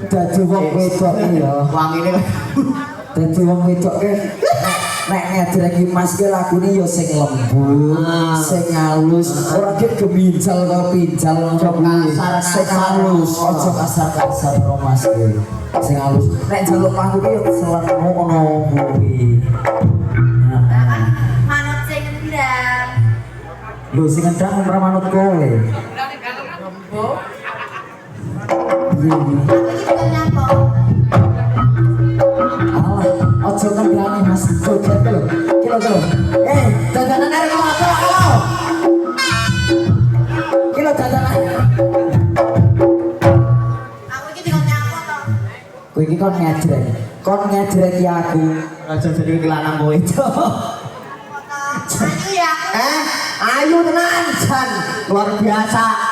Dadi wong wedok ya. Wangine Dadi wong wedok nek ngajar iki Mas ki lagune ya sing lembut, sing halus, ora ki geminjal karo pinjal kasar, sing halus, aja kasar-kasar karo Mas ki. Sing halus. Nek njaluk pangku ki ya selek ngono kuwi. Manut sing ngendang. Lho sing ngendang ora manut kowe. Iya. Aku iki bukan nyapa. Ojo ngendani Mas joget lho. Kilo. Dadanan arek apa? Kilo dadanan. Aku iki bukan nyapa to. Kowe iki kon ngejrek. Kon ngejrek iki aku. aja jadi lanang kowe itu. Ayu ya. Ayu tenan Jan, luar biasa.